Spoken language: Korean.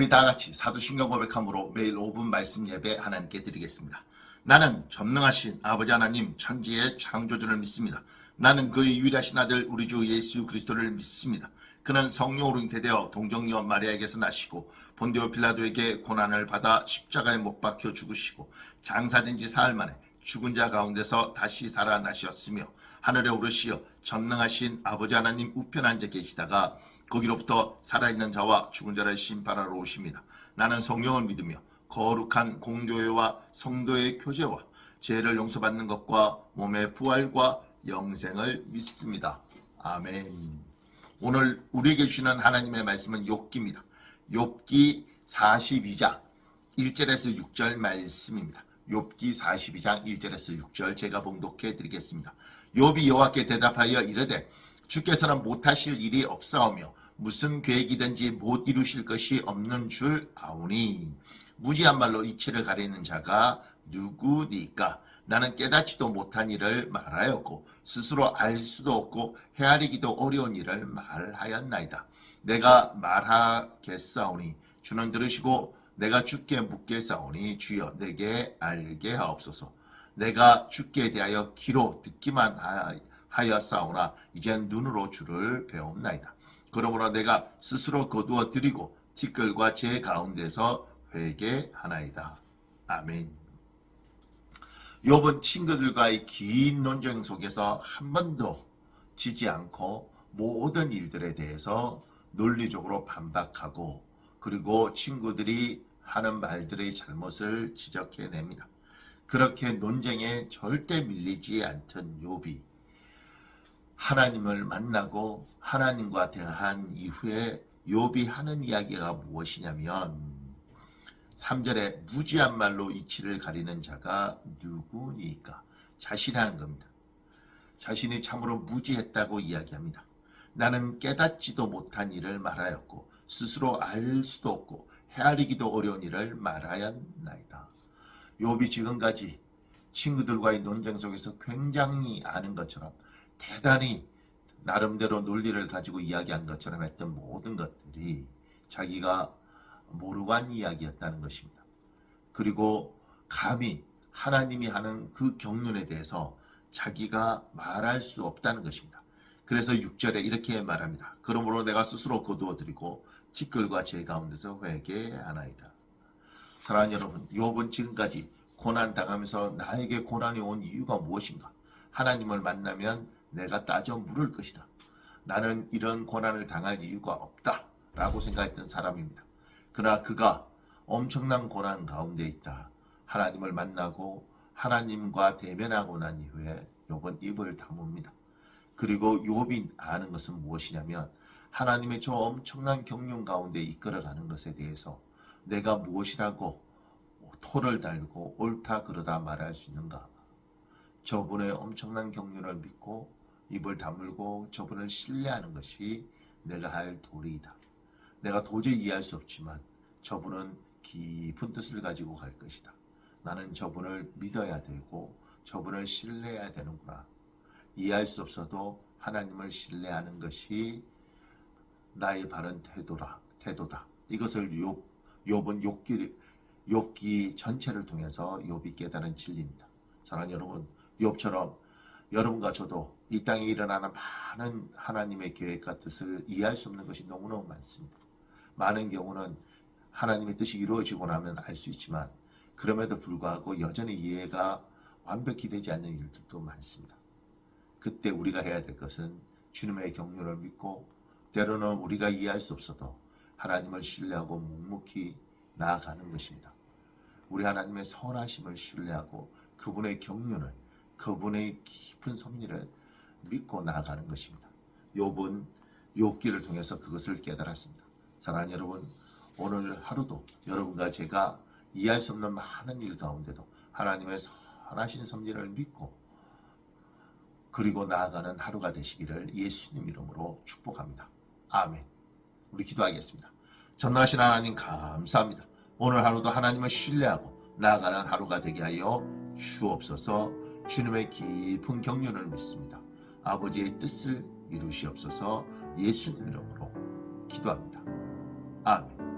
우리 다 같이 사도신경 고백함으로 매일 5분 말씀 예배 하나님께 드리겠습니다. 나는 전능하신 아버지 하나님 천지의 창조주를 믿습니다. 나는 그의 유일하신 아들 우리 주 예수 그리스도를 믿습니다. 그는 성령으로 잉태되어 동정녀 마리아에게서 나시고 본디오 빌라도에게 고난을 받아 십자가에 못 박혀 죽으시고 장사된 지 사흘 만에 죽은 자 가운데서 다시 살아나셨으며 하늘에 오르시어 전능하신 아버지 하나님 우편 앉아 계시다가 거기로부터 살아있는 자와 죽은 자를 심판하러 오십니다. 나는 성령을 믿으며 거룩한 공교회와 성도의 교제와 죄를 용서받는 것과 몸의 부활과 영생을 믿습니다. 아멘. 오늘 우리에게 주시는 하나님의 말씀은 욥기입니다. 욥기 42장 1절에서 6절 말씀입니다. 욥기 42장 1절에서 6절 제가 봉독해 드리겠습니다. 욥이 여호와께 대답하여 이르되 주께서는 못하실 일이 없사오며 무슨 계획이든지 못 이루실 것이 없는 줄 아오니 무지한 말로 이치를 가리는 자가 누구니까. 나는 깨닫지도 못한 일을 말하였고 스스로 알 수도 없고 헤아리기도 어려운 일을 말하였나이다. 내가 말하겠사오니 주는 들으시고 내가 주께 묻겠사오니 주여 내게 알게 하옵소서. 내가 주께 대하여 귀로 듣기만 하였사오나 이젠 눈으로 주를 배움나이다. 그러므로 내가 스스로 거두어 드리고 티끌과 제 가운데서 회개하나이다. 아멘. 욥은 친구들과의 긴 논쟁 속에서 한 번도 지지 않고 모든 일들에 대해서 논리적으로 반박하고 그리고 친구들이 하는 말들의 잘못을 지적해냅니다. 그렇게 논쟁에 절대 밀리지 않던 욥이 하나님을 만나고 하나님과 대화한 이후에 욥이 하는 이야기가 무엇이냐면 3절에 무지한 말로 이치를 가리는 자가 누구니까. 자신하는 겁니다. 자신이 참으로 무지했다고 이야기합니다. 나는 깨닫지도 못한 일을 말하였고 스스로 알 수도 없고 헤아리기도 어려운 일을 말하였나이다. 욥이 지금까지 친구들과의 논쟁 속에서 굉장히 아는 것처럼 대단히 나름대로 논리를 가지고 이야기한 것처럼 했던 모든 것들이 자기가 모르고 한 이야기였다는 것입니다. 그리고 감히 하나님이 하는 그 경륜에 대해서 자기가 말할 수 없다는 것입니다. 그래서 6절에 이렇게 말합니다. 그러므로 내가 스스로 거두어 드리고 티끌과 제 가운데서 회개하나이다. 사랑하는 여러분, 욥은 지금까지 고난당하면서 나에게 고난이 온 이유가 무엇인가? 하나님을 만나면 내가 따져 물을 것이다. 나는 이런 고난을 당할 이유가 없다 라고 생각했던 사람입니다. 그러나 그가 엄청난 고난 가운데 있다. 하나님을 만나고 하나님과 대면하고 난 이후에 욥은 입을 다뭅니다. 그리고 욥이 아는 것은 무엇이냐면 하나님의 저 엄청난 경륜 가운데 이끌어가는 것에 대해서 내가 무엇이라고 토를 달고 옳다 그러다 말할 수 있는가. 저분의 엄청난 경륜을 믿고 입을 다물고 저분을 신뢰하는 것이 내가 할 도리이다. 내가 도저히 이해할 수 없지만 저분은 깊은 뜻을 가지고 갈 것이다. 나는 저분을 믿어야 되고 저분을 신뢰해야 되는구나. 이해할 수 없어도 하나님을 신뢰하는 것이 나의 바른 태도다. 이것을 욥은 욥기 전체를 통해서 욥이 깨달은 진리입니다. 사랑하는 여러분, 욥처럼 여러분과 저도 이 땅에 일어나는 많은 하나님의 계획과 뜻을 이해할 수 없는 것이 너무너무 많습니다. 많은 경우는 하나님의 뜻이 이루어지고 나면 알 수 있지만 그럼에도 불구하고 여전히 이해가 완벽히 되지 않는 일들도 많습니다. 그때 우리가 해야 될 것은 주님의 경륜을 믿고 때로는 우리가 이해할 수 없어도 하나님을 신뢰하고 묵묵히 나아가는 것입니다. 우리 하나님의 선하심을 신뢰하고 그분의 경륜을, 그분의 깊은 섭리를 믿고 나아가는 것입니다. 욥은 욥기를 통해서 그것을 깨달았습니다. 사랑하는 여러분, 오늘 하루도 여러분과 제가 이해할 수 없는 많은 일 가운데도 하나님의 선하신 섭리를 믿고 그리고 나아가는 하루가 되시기를 예수님 이름으로 축복합니다. 아멘. 우리 기도하겠습니다. 전능하신 하나님 감사합니다. 오늘 하루도 하나님을 신뢰하고 나아가는 하루가 되게 하여 주옵소서. 주님의 깊은 경륜을 믿습니다. 아버지의 뜻을 이루시옵소서. 예수님 이름으로 기도합니다. 아멘.